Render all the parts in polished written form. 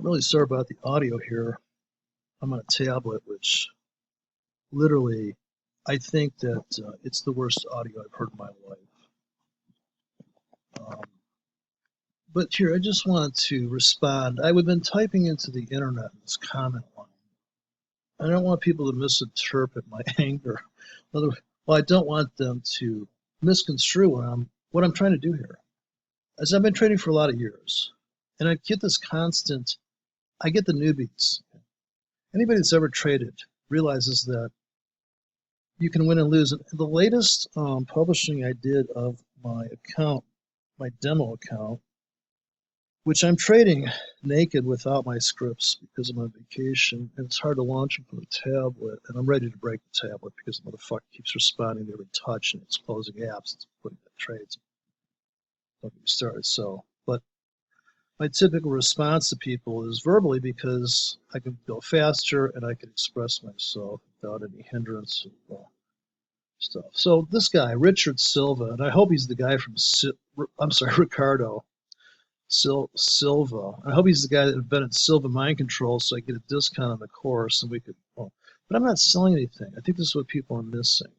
I'm really sorry about the audio here. I'm on a tablet, which literally, I think that it's the worst audio I've heard in my life. Um, but here, I just wanted to respond. I've been typing into the internet in this comment line. I don't want people to misinterpret my anger. Well, I don't want them to misconstrue what I'm trying to do here. As I've been trading for a lot of years, and I get this constant, I get the newbies. Anybody that's ever traded realizes that you can win and lose. And the latest publishing I did of my account, my demo account, which I'm trading naked without my scripts because I'm on vacation, and it's hard to launch them from the tablet, and I'm ready to break the tablet because the motherfucker keeps responding to every touch and it's closing apps, it's putting in trades. Don't get me started. But my typical response to people is verbally because I can go faster and I can express myself without any hindrance of stuff. So this guy, Richard Silva, and I hope he's the guy from, Ricardo Silva. I hope he's the guy that invented Silva Mind Control so I get a discount on the course and we could, but I'm not selling anything. I think this is what people are missing.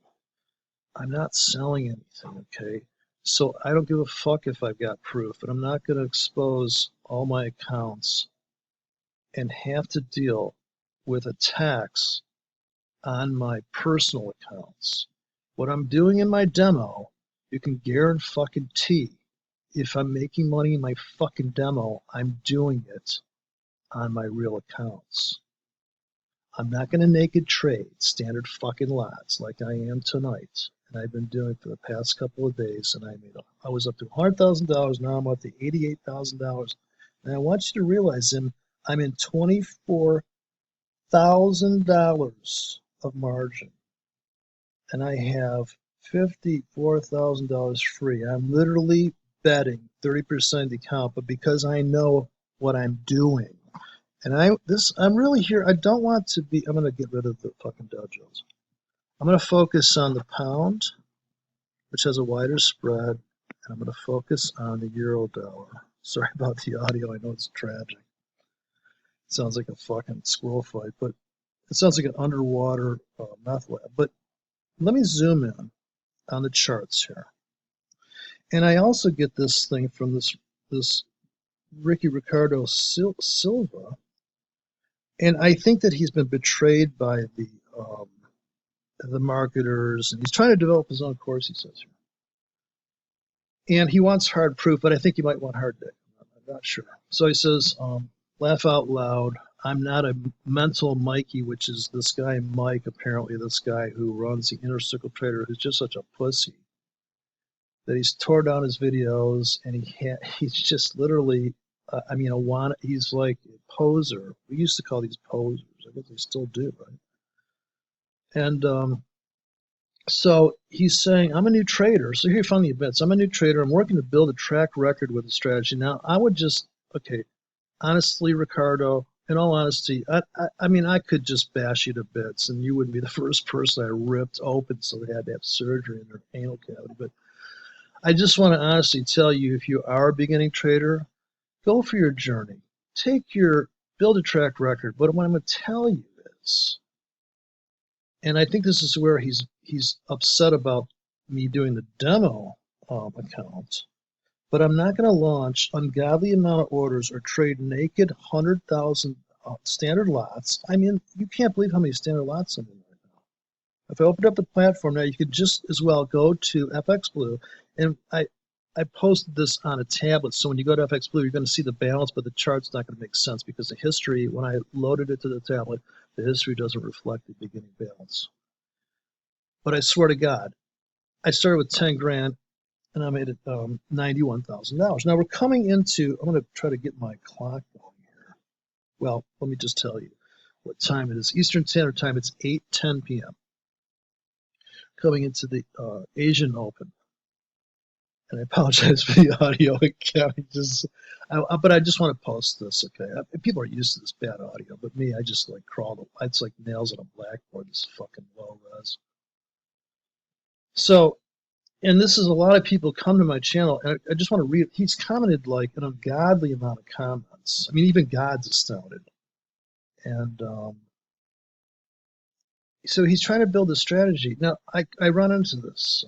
I'm not selling anything, okay? So I don't give a fuck if I've got proof, and I'm not going to expose all my accounts and have to deal with attacks on my personal accounts. What I'm doing in my demo, you can guarantee if I'm making money in my fucking demo, I'm doing it on my real accounts. I'm not going to naked trade standard fucking lots like I am tonight. And I've been doing it for the past couple of days, and I was up to $100,000. Now I'm up to $88,000. And I want you to realize I'm in $24,000 of margin, and I have $54,000 free. I'm literally betting 30% of the account, but because I know what I'm doing, and I'm really here. I don't want to be. I'm going to get rid of the fucking Dow Jones. I'm going to focus on the pound, which has a wider spread, and I'm going to focus on the euro dollar. Sorry about the audio. I know it's tragic. It sounds like a fucking squirrel fight, but it sounds like an underwater meth lab. But let me zoom in on the charts here. And I also get this thing from this Ricardo Silva, and I think that he's been betrayed by the marketers, and he's trying to develop his own course, he says here. And he wants hard proof, but I think he might want hard data. I'm not sure. So he says, laugh out loud. I'm not a mental Mikey, which is this guy Mike, apparently this guy who runs the Inner Circle Trader, who's just such a pussy that he's tore down his videos, and he's just literally, he's like a poser. We used to call these posers. I guess they still do, right? And so he's saying, I'm a new trader. So here you find the events. I'm a new trader. I'm working to build a track record with a strategy. Now, I would just, honestly, Ricardo, in all honesty, I could just bash you to bits, and you wouldn't be the first person I ripped open so they had to have surgery in their anal cavity. But I just want to honestly tell you, if you are a beginning trader, go for your journey. Build a track record. But what I'm going to tell you is, and I think this is where he's upset about me doing the demo account, but I'm not going to launch ungodly amount of orders or trade naked 100,000 standard lots. I mean, you can't believe how many standard lots I'm in right now. If I opened up the platform now, you could just as well go to FX Blue, and I posted this on a tablet, so when you go to FX Blue, you're going to see the balance, but the chart's not going to make sense because the history, when I loaded it to the tablet, the history doesn't reflect the beginning balance. But I swear to God, I started with 10 grand and I made it $91,000. Now we're coming into, I'm going to try to get my clock going here. Well, let me just tell you what time it is. Eastern Standard Time, it's 8:10 p.m. Coming into the Asian Open. And I apologize for the audio again. But I just want to post this, okay? People are used to this bad audio, but me, I just like crawled. It's like nails on a blackboard, this fucking low res. So and this is a lot of people come to my channel, and I just want to read. He's commented like an ungodly amount of comments. I mean, even God's astounded. And so he's trying to build a strategy. Now, I run into this.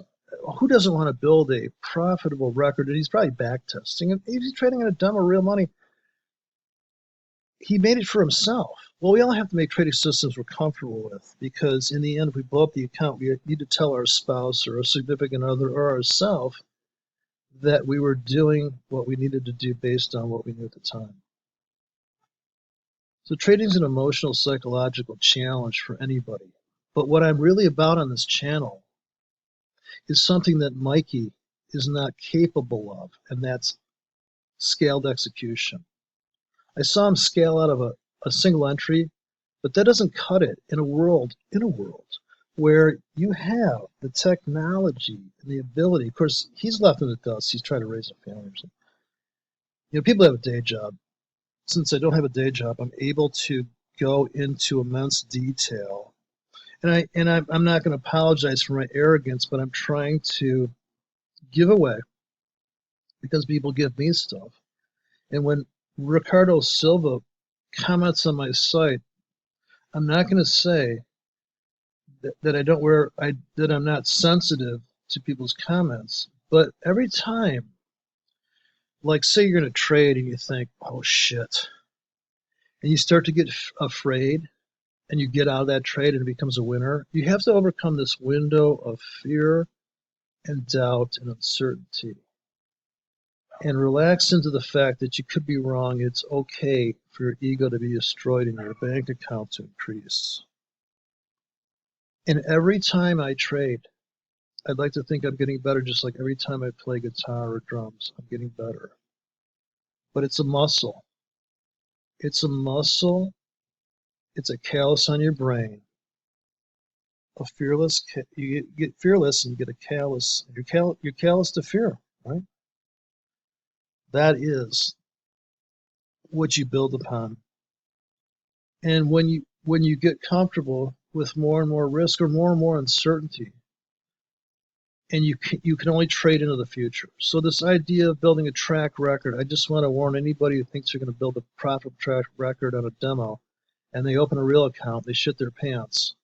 Who doesn't want to build a profitable record? And he's probably back testing. And he's trading on a demo real money. He made it for himself. Well, we all have to make trading systems we're comfortable with, because in the end, if we blow up the account, we need to tell our spouse or a significant other or ourselves that we were doing what we needed to do based on what we knew at the time. So trading is an emotional, psychological challenge for anybody. But what I'm really about on this channel is something that Mikey is not capable of, and that's scaled execution. I saw him scale out of a single entry, but that doesn't cut it in a world where you have the technology and the ability. Of course, he's left in the dust. He's trying to raise a family or something. You know, people have a day job. Since I don't have a day job, I'm able to go into immense detail. And I'm not going to apologize for my arrogance, but I'm trying to give away because people give me stuff. And when Ricardo Silva comments on my site, I'm not going to say that I'm not sensitive to people's comments. But every time, like say you're going to trade and you think, oh shit, and you start to get afraid and you get out of that trade and it becomes a winner, you have to overcome this window of fear and doubt and uncertainty and relax into the fact that you could be wrong. It's okay for your ego to be destroyed and your bank account to increase. And every time I trade, I'd like to think I'm getting better, just like every time I play guitar or drums, I'm getting better. But it's a muscle. It's a muscle. It's a callus on your brain. You get fearless and you get a callus. You're callous to fear, right? That is what you build upon. And when you get comfortable with more and more risk or more uncertainty, and you can only trade into the future. So this idea of building a track record, I just want to warn anybody who thinks they're going to build a profitable track record on a demo, and they open a real account, they shit their pants.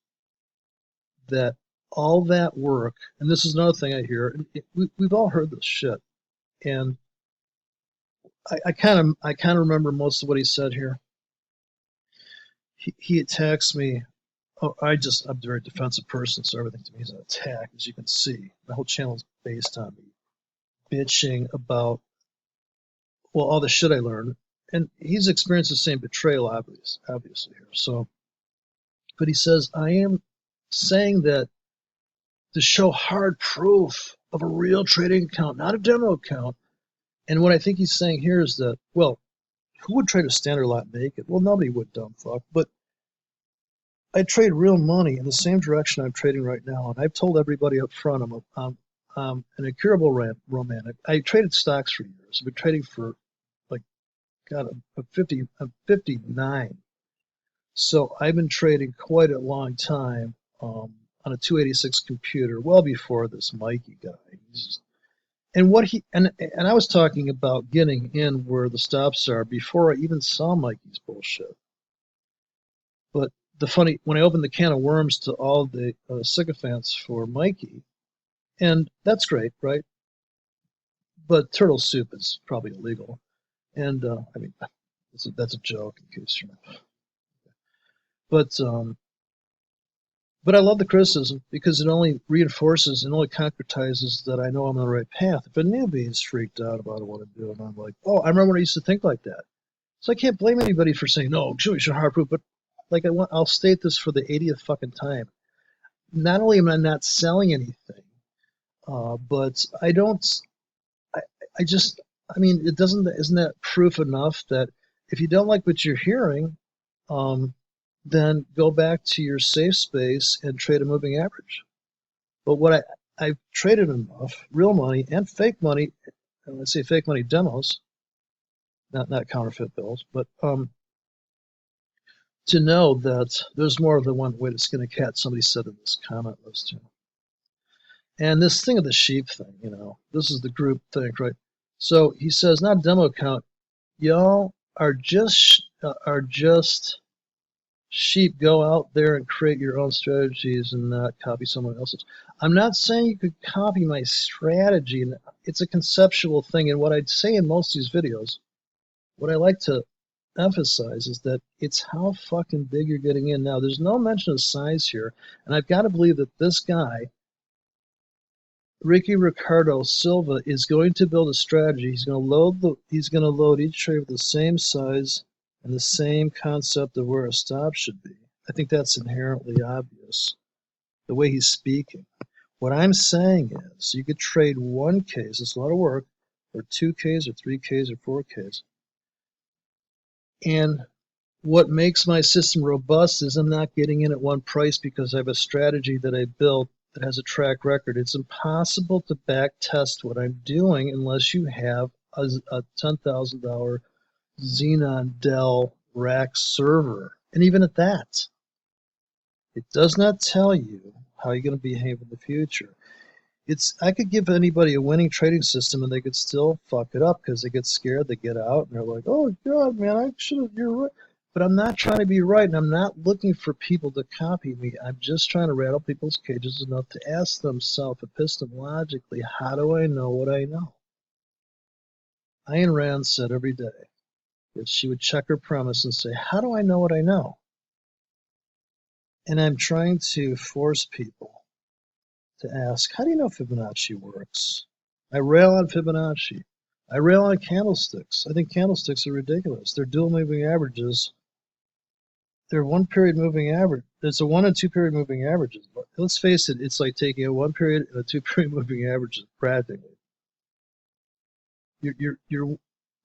That all that work, and this is another thing I hear, we've all heard this shit, and I kind of remember most of what he said here. He attacks me. Oh, I'm a very defensive person, so everything to me is an attack, as you can see. My whole channel is based on me bitching about, well, all the shit I learned. And he's experienced the same betrayal, obviously here. So, but he says, I am saying that to show hard proof of a real trading account, not a demo account. And what I think he's saying here is that, well, who would trade a standard lot naked? Well, nobody would, dumb fuck. But I trade real money in the same direction I'm trading right now, and I've told everybody up front I'm an incurable romantic. I traded stocks for years. I've been trading for like God, I'm 59, so I've been trading quite a long time on a 286 computer, well before this Mikey guy. And I was talking about getting in where the stops are before I even saw Mikey's bullshit. But when I opened the can of worms to all the sycophants for Mikey, and that's great, right? But turtle soup is probably illegal, and I mean that's a joke in case you're not. But I love the criticism because it only reinforces and only concretizes that I know I'm on the right path. If a newbie is freaked out about what I'm doing, I'm like, oh, I remember when I used to think like that. So I can't blame anybody for saying no. Sure, you should hard proof, but like I'll state this for the 80th fucking time. Not only am I not selling anything, but I don't. I mean, isn't that proof enough that if you don't like what you're hearing, then go back to your safe space and trade a moving average. But what I've traded enough real money and fake money, and I say fake money demos, not counterfeit bills, but to know that there's more than one way to skin a cat. Somebody said in this comment list, And this thing of the sheep thing, this is the group thing, right? So he says, not a demo account. Y'all are just sheep. Go out there and create your own strategies and not copy someone else's. I'm not saying you could copy my strategy. And it's a conceptual thing. And what I'd say in most of these videos, what I like to emphasize is that it's how fucking big you're getting in. Now, there's no mention of size here. And I've got to believe that this guy, Ricky Ricardo Silva, is going to build a strategy. He's going to load each trade with the same size and the same concept of where a stop should be. I think that's inherently obvious, the way he's speaking. What I'm saying is you could trade 1Ks, it's a lot of work, or 2Ks, or 3Ks, or 4Ks. And what makes my system robust is I'm not getting in at one price because I have a strategy that I built that has a track record. It's impossible to back test what I'm doing unless you have a $10,000 Xenon Dell rack server. And even at that, it does not tell you how you're going to behave in the future. I could give anybody a winning trading system and they could still fuck it up because they get scared, they get out, and they're like, oh God, man, you're right. But I'm not trying to be right, and I'm not looking for people to copy me. I'm just trying to rattle people's cages enough to ask themselves epistemologically, how do I know what I know? Ayn Rand said every day that she would check her premise and say, how do I know what I know? And I'm trying to force people to ask, how do you know Fibonacci works? I rail on Fibonacci. I rail on candlesticks. I think candlesticks are ridiculous. They're dual moving averages. They're one period moving average. It's a 1 and 2 period moving averages. But let's face it, it's like taking a 1 period and a 2 period moving averages practically. You're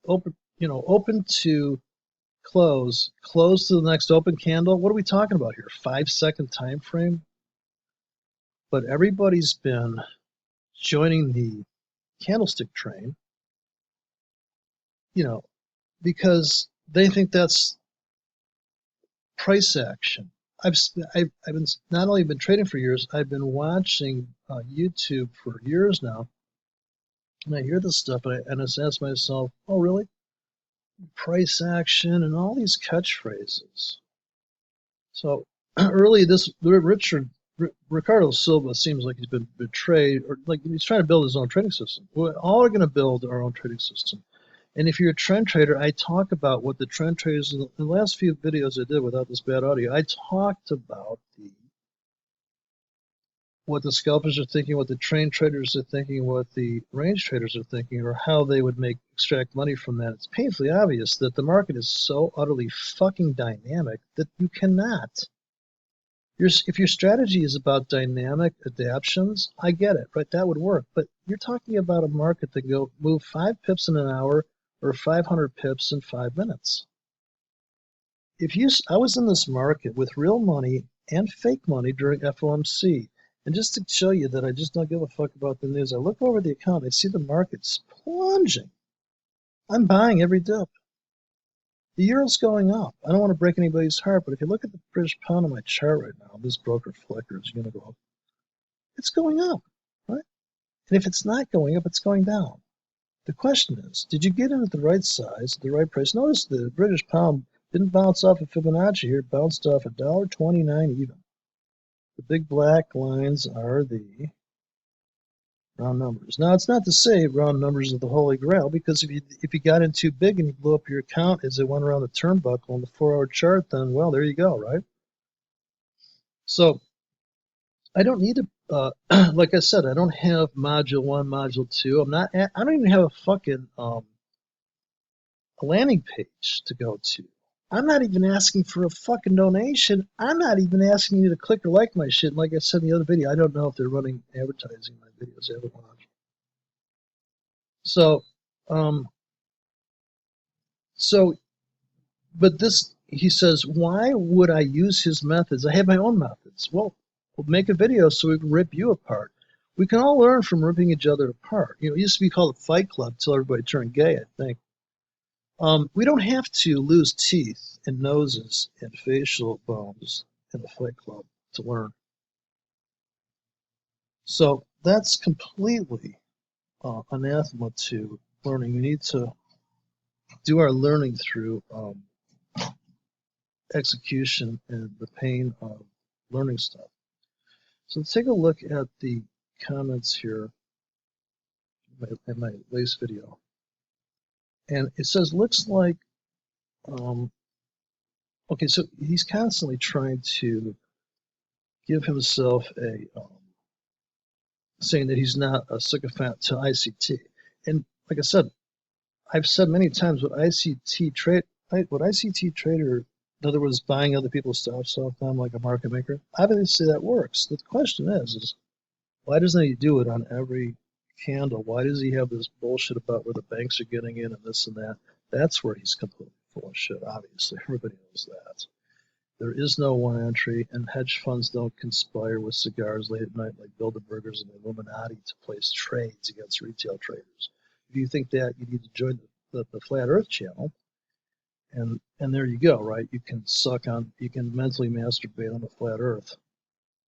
open, open to close to the next open candle. What are we talking about here? 5-second time frame? But everybody's been joining the candlestick train, because they think that's price action. I've been not only been trading for years, I've been watching YouTube for years now, and I hear this stuff, and I ask myself, oh really? Price action and all these catchphrases. So early Ricardo Silva seems like he's been betrayed, or like he's trying to build his own trading system. We all are going to build our own trading system. And if you're a trend trader, I talk about what the trend traders in the last few videos I did without this bad audio. I talked about what the scalpers are thinking, what the trend traders are thinking, what the range traders are thinking, or how they would extract money from that. It's painfully obvious that the market is so utterly fucking dynamic that you cannot. If your strategy is about dynamic adaptions, I get it, right? That would work. But you're talking about a market that move 5 pips in an hour or 500 pips in 5 minutes. I was in this market with real money and fake money during FOMC. And just to show you that I just don't give a fuck about the news, I look over the account, I see the market's plunging. I'm buying every dip. The euro's going up. I don't want to break anybody's heart, but if you look at the British pound on my chart right now, this broker flicker is going to go up. It's going up, right? And if it's not going up, it's going down. The question is, did you get in at the right size, at the right price? Notice the British pound didn't bounce off of Fibonacci here. It bounced off $1.29 even. The big black lines are the round numbers. Now, it's not to say round numbers are the holy grail, because if you got in too big and you blew up your account as it went around the turnbuckle on the 4-hour chart, then, well, there you go, right? So I don't need to, like I said, I don't have module 1, module 2. I don't even have a fucking a landing page to go to. I'm not even asking for a fucking donation. I'm not even asking you to click or like my shit. Like I said in the other video, I don't know if they're running advertising in my videos. I haven't watched. But this, he says, why would I use his methods? I have my own methods. Well, we'll make a video so we can rip you apart. We can all learn from ripping each other apart. It used to be called a Fight Club until everybody turned gay, I think. We don't have to lose teeth and noses and facial bones in the Fight Club to learn. So that's completely anathema to learning. We need to do our learning through execution and the pain of learning stuff. So let's take a look at the comments here in my latest video. And it says, looks like, okay, so he's constantly trying to give himself a, saying that he's not a sycophant to ICT. And like I said, I've said many times what ICT trader, in other words, buying other people's stuff off them like a market maker, obviously that works. The question is why doesn't he do it on every candle? Why does he have this bullshit about where the banks are getting in and this and that? That's where he's completely full of shit, obviously. Everybody knows that. There is no one entry, and hedge funds don't conspire with cigars late at night like Bilderbergers and the Illuminati to place trades against retail traders. If you think that, you need to join the Flat Earth channel, and there you go, right? You can mentally masturbate on the Flat Earth.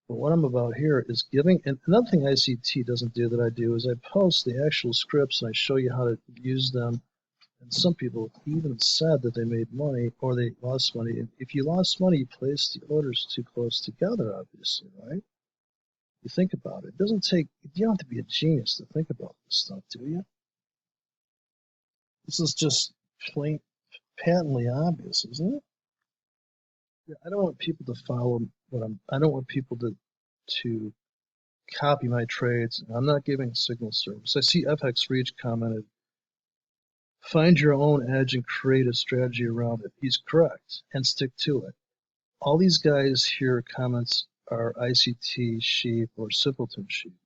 But what I'm about here is giving, and another thing ICT doesn't do that I do is I post the actual scripts and I show you how to use them. And some people even said that they made money or they lost money. If you lost money, you placed the orders too close together, obviously, right? You think about it. It doesn't take, you don't have to be a genius to think about this stuff, do you? This is just plain, patently obvious, isn't it? Yeah, I don't want people to follow I don't want people to copy my trades. I'm not giving signal service. I see FX Reach commented, find your own edge and create a strategy around it. He's correct, and stick to it. All these guys here comments are ICT sheep or simpleton sheep.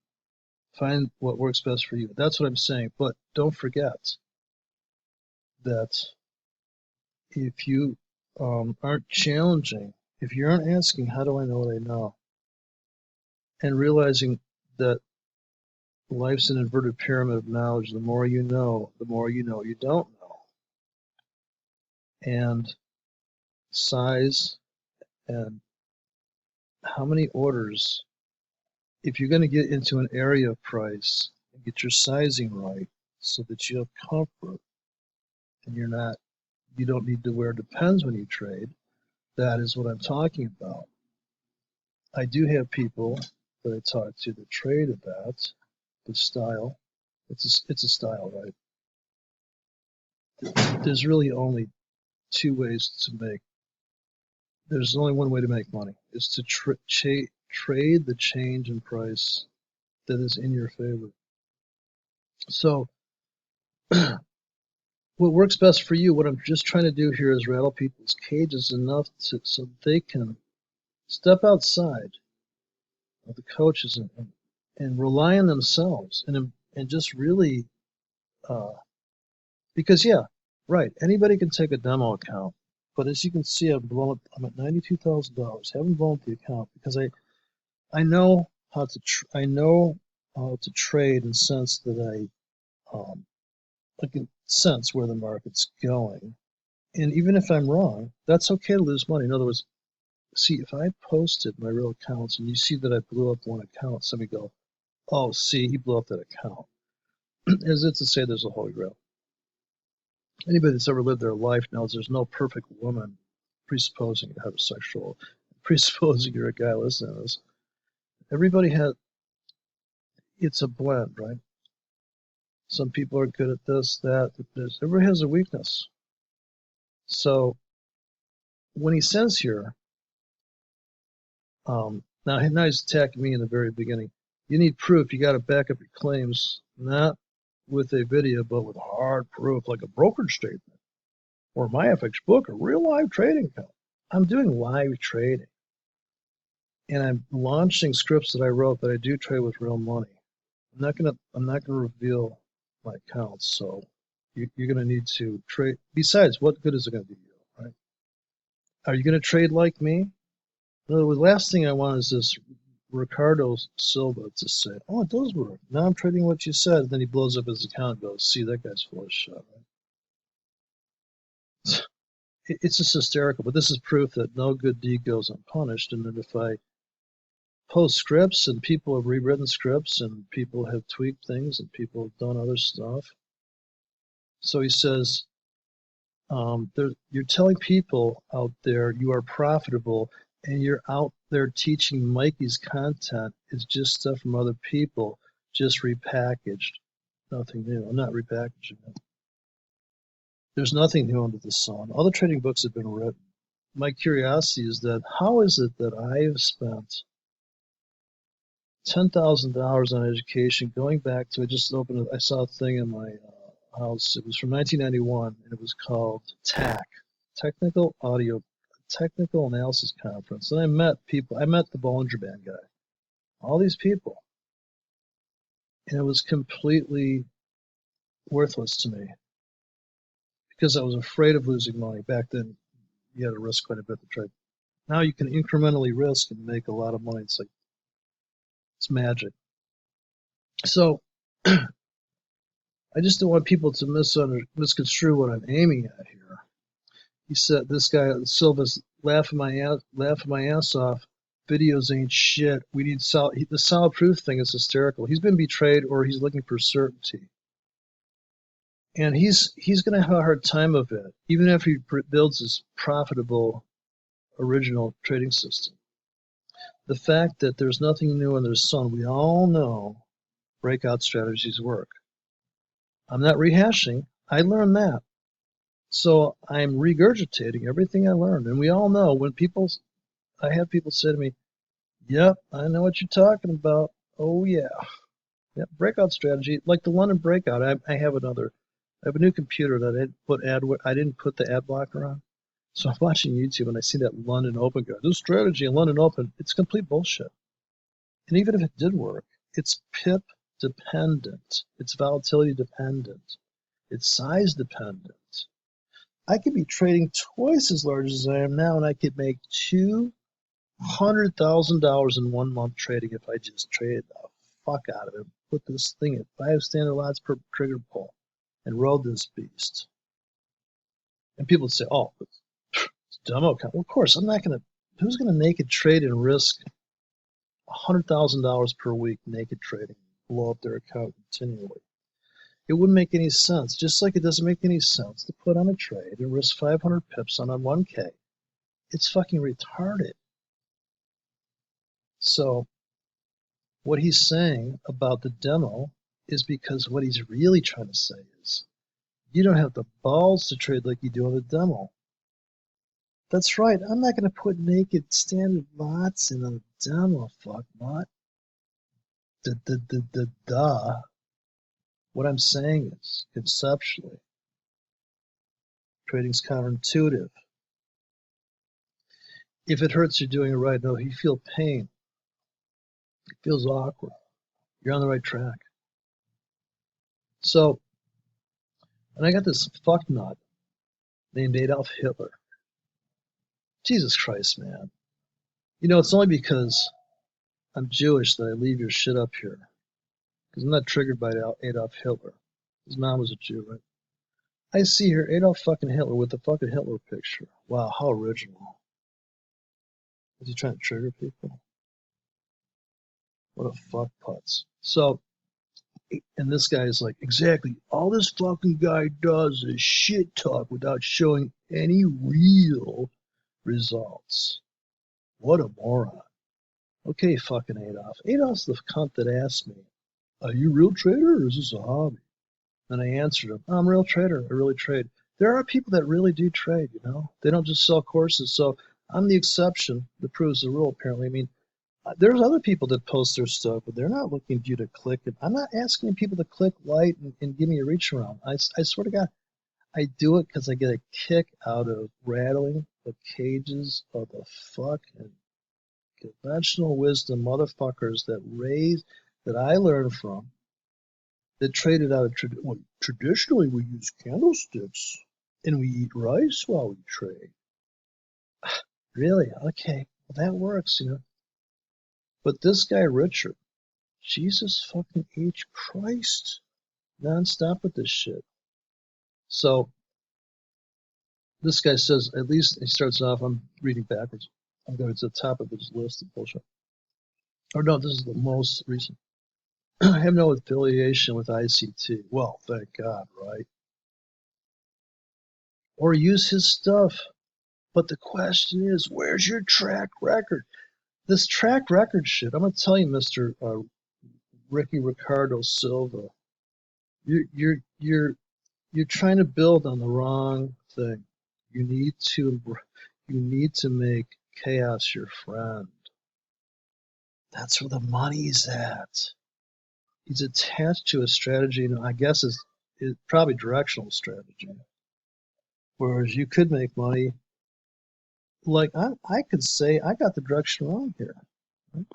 Find what works best for you. That's what I'm saying. But don't forget that if you aren't challenging, if you aren't asking, how do I know what I know? And realizing that life's an inverted pyramid of knowledge. The more you know you don't know. And size and how many orders, if you're going to get into an area of price and get your sizing right so that you have comfort and you don't need to wear Depends when you trade, that is what I'm talking about. I do have people that I talk to that trade at that, the style. It's a style, right? There's really only two ways to make. There's only one way to make money. Is to trade the change in price that is in your favor. So what works best for you, what I'm just trying to do here is rattle people's cages enough so they can step outside of the coaches and rely on themselves and just really, because yeah, right, anybody can take a demo account, but as you can see, I'm at $92,000. Haven't blown up the account because I know how to trade in the sense that I can sense where the market's going. And even if I'm wrong, that's okay to lose money. In other words, see, if I posted my real accounts and you see that I blew up one account, somebody go, oh, see, he blew up that account. As if to say there's a holy grail. Anybody that's ever lived their life knows there's no perfect woman, presupposing you're heterosexual, presupposing you're a guy listening to this. Everybody it's a blend, right? Some people are good at this, that, this. Everybody has a weakness. So when he says here, now he's attacking me in the very beginning. You need proof. You got to back up your claims, not with a video, but with hard proof, like a brokerage statement or my FX book, a real live trading account. I'm doing live trading, and I'm launching scripts that I wrote that I do trade with real money. I'm not gonna reveal my accounts, so you're gonna need to trade. Besides, what good is it gonna do you, right? Are you gonna trade like me? The last thing I want is this Ricardo Silva to say, oh, it does work. Now I'm trading what you said. And then he blows up his account and goes, see, that guy's full of shit, right? It's just hysterical, but this is proof that no good deed goes unpunished, and that if I post scripts, and people have rewritten scripts, and people have tweaked things, and people have done other stuff. So he says, you're telling people out there you are profitable, and you're out there teaching Mikey's content is just stuff from other people, just repackaged. Nothing new. I'm not repackaging it. There's nothing new under the sun. All the trading books have been written. My curiosity is that how is it that I have spent $10,000 on education going back to, I saw a thing in my house. It was from 1991, and it was called TAC, Technical Analysis Conference. And I met people. I met the Bollinger Band guy, all these people, and it was completely worthless to me because I was afraid of losing money. Back then, you had to risk quite a bit to trade. Now you can incrementally risk and make a lot of money. It's magic. So I just don't want people to misconstrue what I'm aiming at here. He said, this guy Silva's laughing my ass off. Videos ain't shit. We need the solid proof thing is hysterical. He's been betrayed, or he's looking for certainty, and he's going to have a hard time of it, even if he builds his profitable original trading system. The fact that there's nothing new under the sun, we all know breakout strategies work. I'm not rehashing. I learned that. So I'm regurgitating everything I learned. And we all know when I have people say to me, yep, I know what you're talking about. Oh, yeah. Yep, breakout strategy, like the London breakout. I have a new computer that I didn't put the ad blocker on. So I'm watching YouTube and I see that London Open guy. This strategy in London Open, it's complete bullshit. And even if it did work, it's pip dependent. It's volatility dependent. It's size dependent. I could be trading twice as large as I am now, and I could make $200,000 in 1 month trading if I just traded the fuck out of it. Put this thing at 5 standard lots per trigger pull and rode this beast. And people would say, oh, it's demo account. Well, of course, who's going to naked trade and risk $100,000 per week naked trading, blow up their account continually? It wouldn't make any sense, just like it doesn't make any sense to put on a trade and risk 500 pips on a 1K. It's fucking retarded. So what he's saying about the demo is because what he's really trying to say is you don't have the balls to trade like you do on the demo. That's right. I'm not going to put naked standard lots in a demo, fuck not. Duh. What I'm saying is, conceptually, trading's counterintuitive. If it hurts, you're doing it right. No, if you feel pain, it feels awkward, you're on the right track. So, and I got this fucknut named Adolf Hitler. Jesus Christ, man. You know, it's only because I'm Jewish that I leave your shit up here. Because I'm not triggered by Adolf Hitler. His mom was a Jew, right? I see here Adolf fucking Hitler with the fucking Hitler picture. Wow, how original. Is he trying to trigger people? What a fuck putz. So, and this guy is like, exactly, all this fucking guy does is shit talk without showing any real results. What a moron. Okay, fucking Adolf. Adolf's the cunt that asked me, are you a real trader or is this a hobby? And I answered him, I'm a real trader. I really trade. There are people that really do trade, you know? They don't just sell courses. So I'm the exception that proves the rule, apparently. I mean, there's other people that post their stuff, but they're not looking for you to click it. I'm not asking people to click like and give me a reach around. I swear to God, I do it because I get a kick out of rattling the cages of the fucking conventional wisdom motherfuckers that I learned from, that traded out of traditionally we use candlesticks and we eat rice while we trade. Really? Okay, well, that works, you know. But this guy Richard, Jesus fucking H Christ, nonstop with this shit. So this guy says, at least he starts off, I'm reading backwards. I'm going to the top of his list of bullshit. Or no, this is the most recent. I have no affiliation with ICT. Well, thank God, right? Or use his stuff. But the question is, where's your track record? This track record shit, I'm going to tell you, Mr. Ricky Ricardo Silva, you're trying to build on the wrong thing. You need to make chaos your friend. That's where the money's at. He's attached to a strategy, and I guess it's probably directional strategy. Whereas you could make money, like I could say I got the direction wrong here. Right?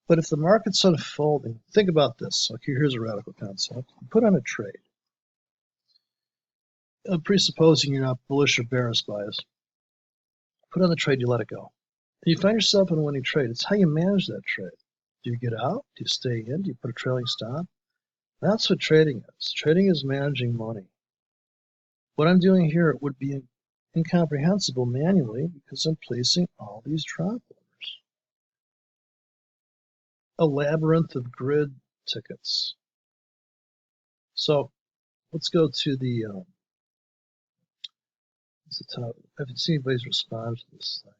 But if the market's unfolding, think about this. Okay, here's a radical concept. You put on a trade. Presupposing you're not bullish or bearish bias, put on the trade, you let it go. And you find yourself in a winning trade. It's how you manage that trade. Do you get out? Do you stay in? Do you put a trailing stop? That's what trading is. Trading is managing money. What I'm doing here would be incomprehensible manually because I'm placing all these drop orders. A labyrinth of grid tickets. So let's go to the top. I haven't seen anybody's respond to this thing.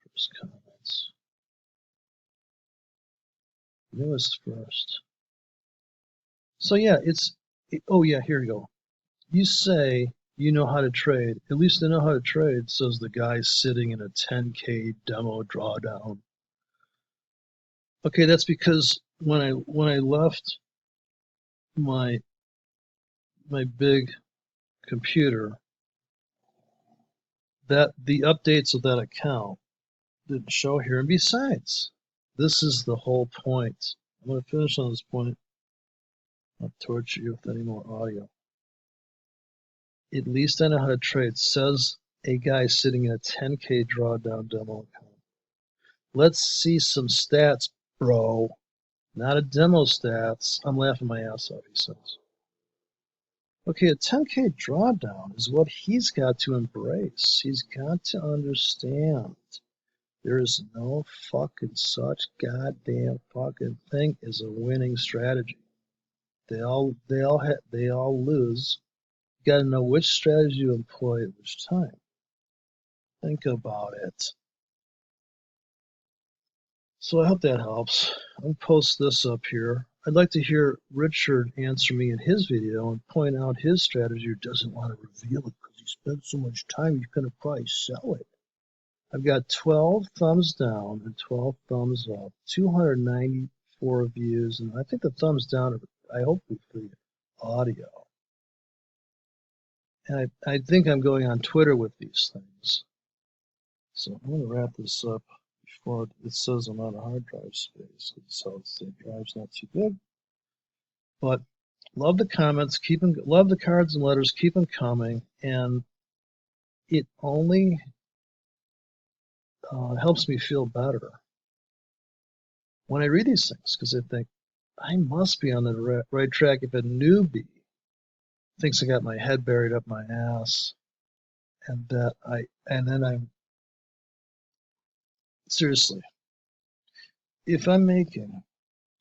First comments. Newest first. So yeah, oh yeah, here you go. You say you know how to trade. At least I know how to trade, says the guy sitting in a 10K demo drawdown. Okay, that's because when I left my big computer, that the updates of that account didn't show here. And besides, this is the whole point. I'm going to finish on this point. I'll torture you with any more audio. At least I know how to trade, says a guy sitting in a 10K drawdown demo account. Let's see some stats, bro. Not a demo stats. I'm laughing my ass off, he says. Okay, a 10K drawdown is what he's got to embrace. He's got to understand there is no fucking such goddamn fucking thing as a winning strategy. They all lose. You got to know which strategy you employ at which time. Think about it. So I hope that helps. I'll post this up here. I'd like to hear Richard answer me in his video and point out his strategy, or doesn't want to reveal it because he spent so much time, he's going to probably sell it. I've got 12 thumbs down and 12 thumbs up, 294 views, and I think the thumbs down are, I hope, for the audio. And I think I'm going on Twitter with these things. So I'm going to wrap this up before it says I'm out of hard drive space. So the drive's not too big. But love the comments, love the cards and letters, keep them coming, and it only helps me feel better when I read these things, because I think I must be on the right track. If a newbie thinks I got my head buried up my ass, and then I'm seriously, if I'm making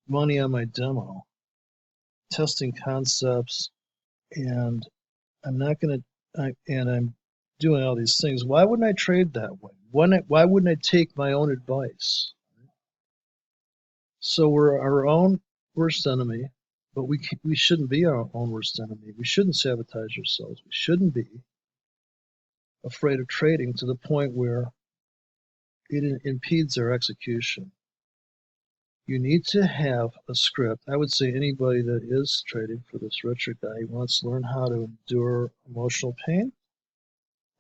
money on my demo, testing concepts, and I'm not going to, and I'm doing all these things, why wouldn't I trade that way? Why wouldn't I take my own advice? So we're our own worst enemy, but we shouldn't be our own worst enemy. We shouldn't sabotage ourselves. We shouldn't be afraid of trading to the point where it impedes our execution. You need to have a script. I would say anybody that is trading, for this Richard guy, wants to learn how to endure emotional pain.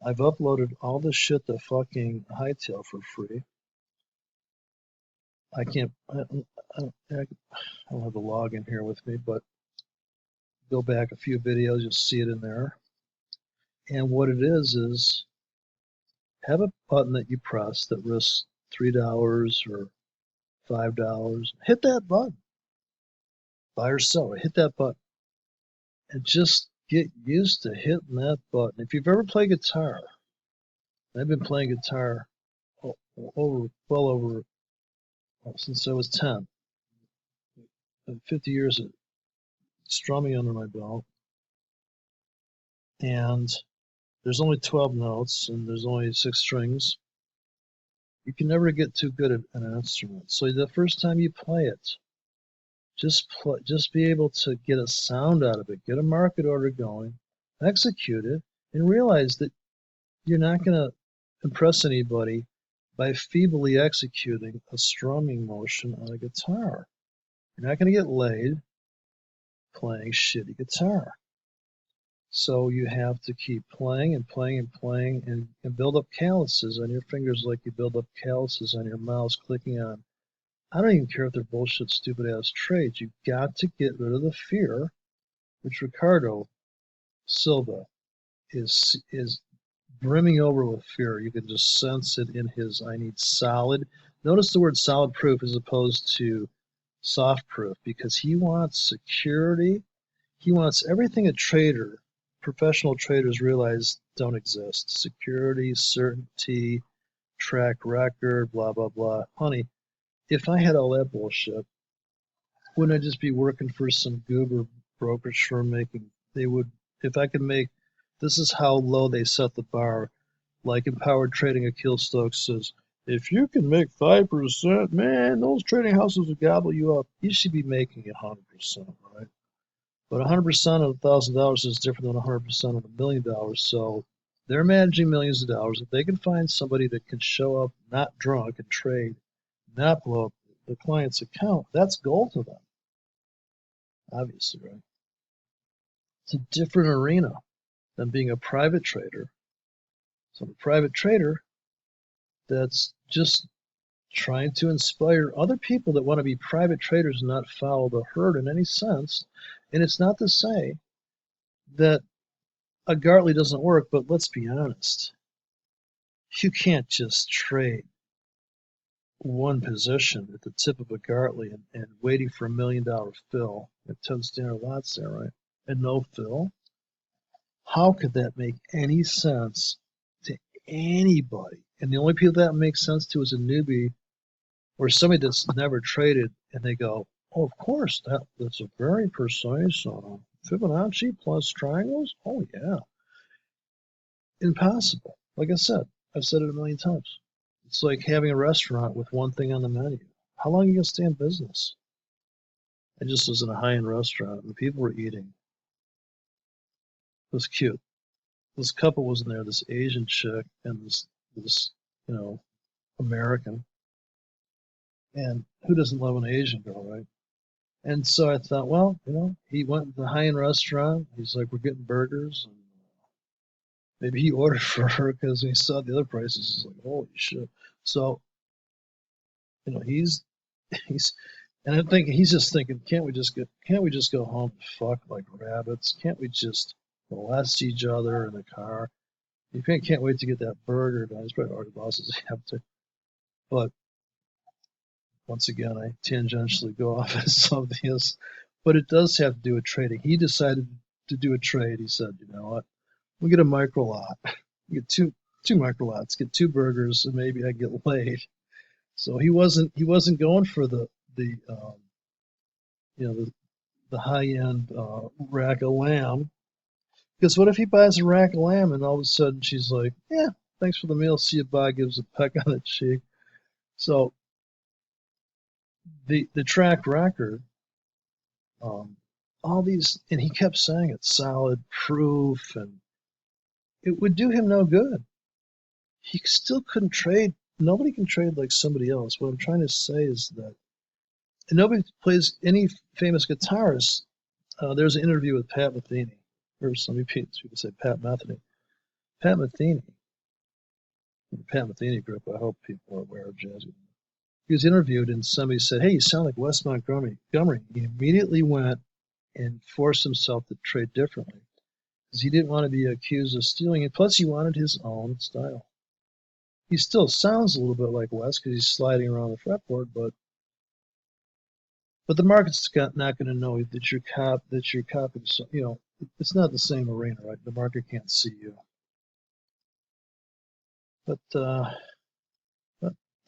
I've uploaded all this shit to fucking Hightail for free. I don't have the login here with me, but go back a few videos, you'll see it in there. And what it is have a button that you press that risks $3 or $5. Hit that button. Buy or sell, hit that button. And just get used to hitting that button. If you've ever played guitar, I've been playing guitar well over since I was 10. 50 years of strumming under my belt, and there's only 12 notes and there's only 6 strings. You can never get too good at an instrument. So the first time you play it, just be able to get a sound out of it, get a market order going, execute it, and realize that you're not going to impress anybody by feebly executing a strumming motion on a guitar. You're not going to get laid playing shitty guitar. So you have to keep playing and playing and playing and build up calluses on your fingers like you build up calluses on your mouse clicking on. I don't even care if they're bullshit, stupid ass trades. You've got to get rid of the fear, which Ricardo Silva is brimming over with fear. You can just sense it in his I need solid. Notice the word solid proof as opposed to soft proof, because he wants security. He wants everything a trader, professional traders realize don't exist. Security, certainty, track record, blah, blah, blah. Honey, if I had all that bullshit, wouldn't I just be working for some goober brokerage firm making, if I could make, this is how low they set the bar. Like Empowered Trading, Akil Stokes says, if you can make 5%, man, those trading houses will gobble you up. You should be making 100%, right? But 100% of $1,000 is different than 100% of $1 million. So they're managing millions of dollars. If they can find somebody that can show up not drunk and trade, not blow up the client's account, that's gold to them. Obviously, right? It's a different arena than being a private trader. So a private trader that's just trying to inspire other people that want to be private traders and not follow the herd in any sense. And it's not to say that a Gartley doesn't work, but let's be honest. You can't just trade one position at the tip of a Gartley and waiting for $1 million fill at 10 standard lots there, right? And no fill. How could that make any sense to anybody? And the only people that makes sense to is a newbie or somebody that's never traded, and they go, "Oh, of course, that's a very precise Fibonacci plus triangles. Oh yeah, impossible." Like I said, I've said it a million times. It's like having a restaurant with one thing on the menu. How long are you gonna stay in business? I just was in a high-end restaurant, and the people were eating. It was cute. This couple was in there, this Asian chick and this American. And who doesn't love an Asian girl, right? And so I thought, well, he went to the high-end restaurant. He's like, we're getting burgers. And maybe he ordered for her because he saw the other prices. He's like, holy shit. So, he's, and I'm thinking, he's just thinking, can't we just go home and fuck like rabbits? Can't we just molest each other in the car? You can't wait to get that burger done. He's probably already lost his appetite. But once again, I tangentially go off as something else, but it does have to do with trading. He decided to do a trade. He said, you know what, we'll get a micro lot. We get two micro lots, get 2 burgers, and maybe I get laid. So he wasn't going for the high end rack of lamb. Because what if he buys a rack of lamb and all of a sudden she's like, yeah, thanks for the meal, see you bye, gives a peck on the cheek. So the track record, all these, and he kept saying it, solid proof, and it would do him no good. He still couldn't trade. Nobody can trade like somebody else. What I'm trying to say is that, and nobody plays any famous guitarist. There's an interview with Pat Metheny, or some people say Pat Metheny. Pat Metheny, the Pat Metheny group, I hope people are aware of jazz. He was interviewed and somebody said, hey, you sound like Wes Montgomery. He immediately went and forced himself to trade differently because he didn't want to be accused of stealing it. Plus, he wanted his own style. He still sounds a little bit like Wes because he's sliding around the fretboard, but the market's not going to know that you're copying. It's not the same arena, right? The market can't see you. But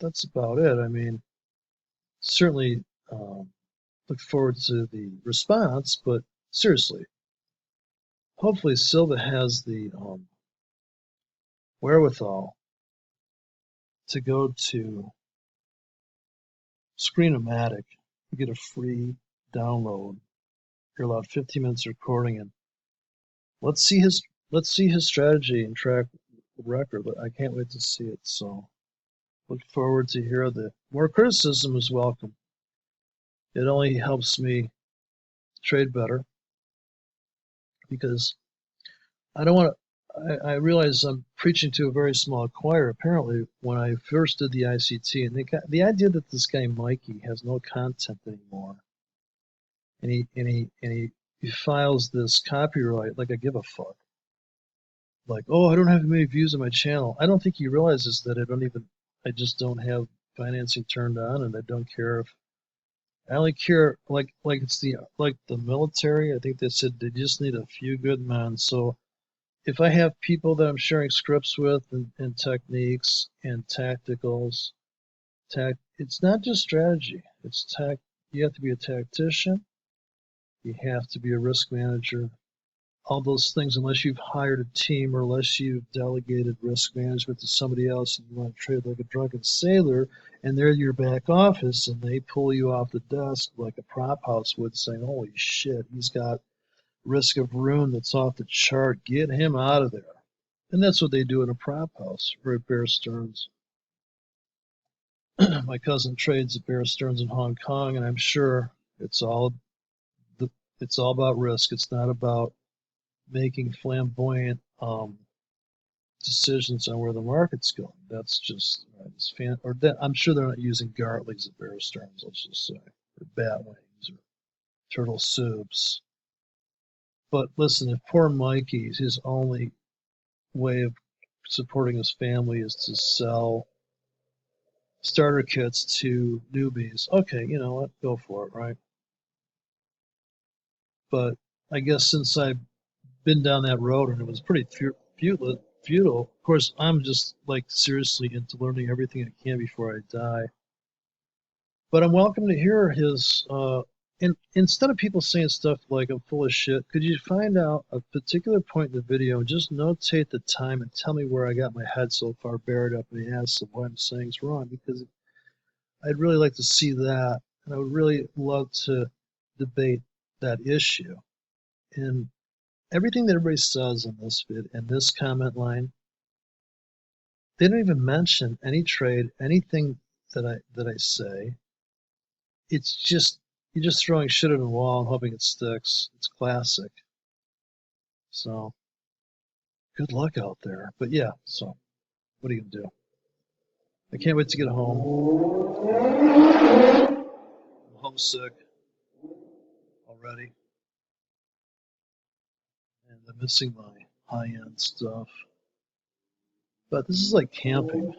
that's about it. I mean, certainly look forward to the response, but seriously, hopefully Silva has the wherewithal to go to Screenomatic and get a free download. You're allowed 15 minutes of recording, and let's see his strategy and track record. I can't wait to see it. So look forward to hear the more criticism is welcome. It only helps me trade better because I don't want to. I realize I'm preaching to a very small choir. Apparently, when I first did the ICT, and the idea that this guy Mikey has no content anymore, and he files this copyright like I give a fuck. Like, oh, I don't have many views on my channel. I don't think he realizes that I just don't have financing turned on, and I don't care if. I only care like it's the military. I think they said they just need a few good men. So if I have people that I'm sharing scripts with and techniques and tacticals, it's not just strategy. It's tech. You have to be a tactician. You have to be a risk manager. All those things, unless you've hired a team or unless you've delegated risk management to somebody else and you want to trade like a drunken sailor and they're your back office and they pull you off the desk like a prop house would saying, holy shit, he's got risk of ruin that's off the chart. Get him out of there. And that's what they do in a prop house or at Bear Stearns. My cousin trades at Bear Stearns in Hong Kong, and I'm sure it's all about risk. It's not about making flamboyant decisions on where the market's going. That's just I'm sure they're not using Gartleys at Bear Stearns, let's just say, or bat wings or turtle soups. But listen, if poor Mikey's his only way of supporting his family is to sell starter kits to newbies, okay, you know what? Go for it, right? But I guess since I've been down that road and it was pretty futile. Of course, I'm just like seriously into learning everything I can before I die. But I'm welcome to hear his. And instead of people saying stuff like I'm full of shit, could you find out a particular point in the video and just notate the time and tell me where I got my head so far buried up in the ass of what I'm saying is wrong? Because I'd really like to see that, and I would really love to debate that issue. And everything that everybody says in this this comment line, they don't even mention any trade, anything that I say. It's just you're just throwing shit at a wall and hoping it sticks. It's classic. So good luck out there. But yeah, so what are you gonna do? I can't wait to get home. I'm homesick already. And I'm missing my high-end stuff. But this is like camping.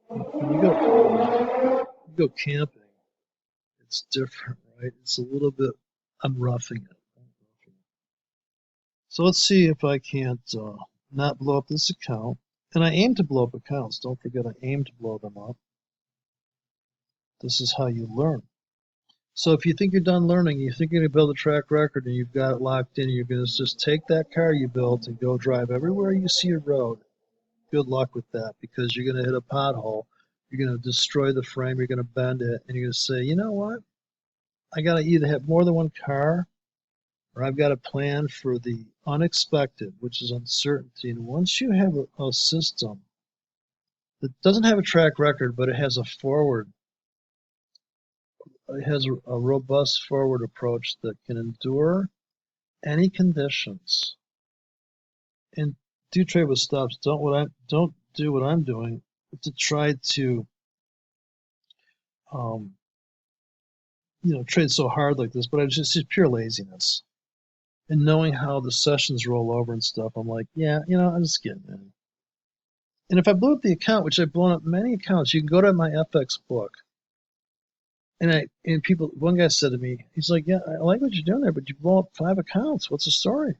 When you go camping, it's different, right? It's a little bit. I'm roughing it. So let's see if I can't not blow up this account. And I aim to blow up accounts. Don't forget, I aim to blow them up. This is how you learn. So if you think you're done learning, you think you're going to build a track record and you've got it locked in, you're going to just take that car you built and go drive everywhere you see a road. Good luck with that, because you're going to hit a pothole. You're going to destroy the frame. You're going to bend it. And you're going to say, you know what? I got to either have more than one car, or I've got a plan for the unexpected, which is uncertainty. And once you have a system that doesn't have a track record, but it has a robust forward approach that can endure any conditions, and do trade with stops. Don't do what I'm doing to try to trade so hard like this. But it's just pure laziness. And knowing how the sessions roll over and stuff, I'm like, yeah, I'm just kidding, man. And if I blew up the account, which I've blown up many accounts, you can go to my FX book. And one guy said to me, he's like, yeah, I like what you're doing there, but you blow up 5 accounts. What's the story?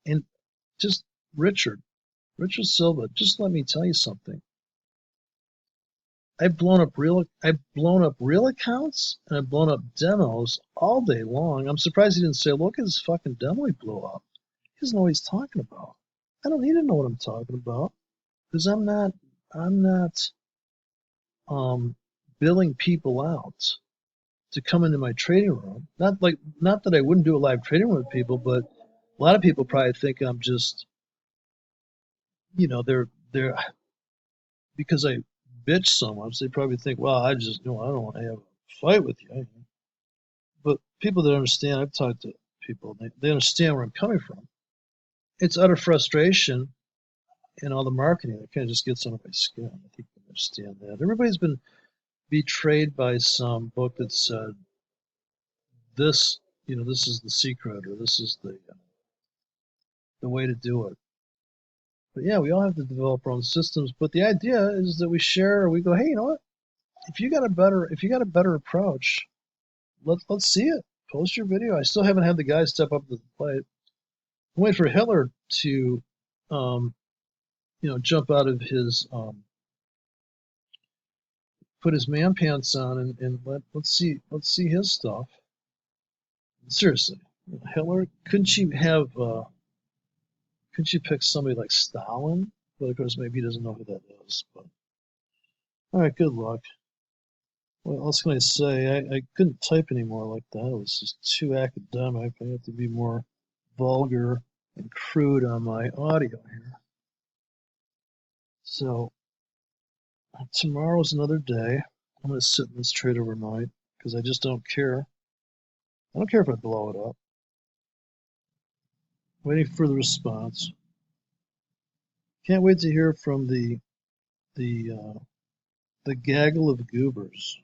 And just Richard Silva, just let me tell you something. I've blown up real accounts and I've blown up demos all day long. I'm surprised he didn't say, look at this fucking demo he blew up. He doesn't know what he's talking about. I don't need to know what I'm talking about because I'm not um billing people out to come into my trading room. Not that I wouldn't do a live trading room with people, but a lot of people probably think I'm just, they're because I bitch so much, they probably think, well, I just, I don't want to have a fight with you. But people that understand, I've talked to people, they understand where I'm coming from. It's utter frustration in all the marketing that kind of just gets under my skin. I think you understand that. Everybody's been betrayed by some book that said this, this is the secret or this is the way to do it. But yeah, we all have to develop our own systems. But the idea is that we share. We go, hey, you know what? If you got a better approach, let's see it. Post your video. I still haven't had the guy step up to the plate. I'm waiting for Hitler to, jump out of his, put his man pants on and let's see his stuff. Seriously, Hitler, couldn't you pick somebody like Stalin? But of course, maybe he doesn't know who that is. But all right, good luck. What else can I say? I couldn't type anymore like that. It was just too academic. I have to be more vulgar and crude on my audio here. So tomorrow's another day. I'm going to sit in this trade overnight because I just don't care. I don't care if I blow it up. Waiting for the response. Can't wait to hear from the gaggle of goobers.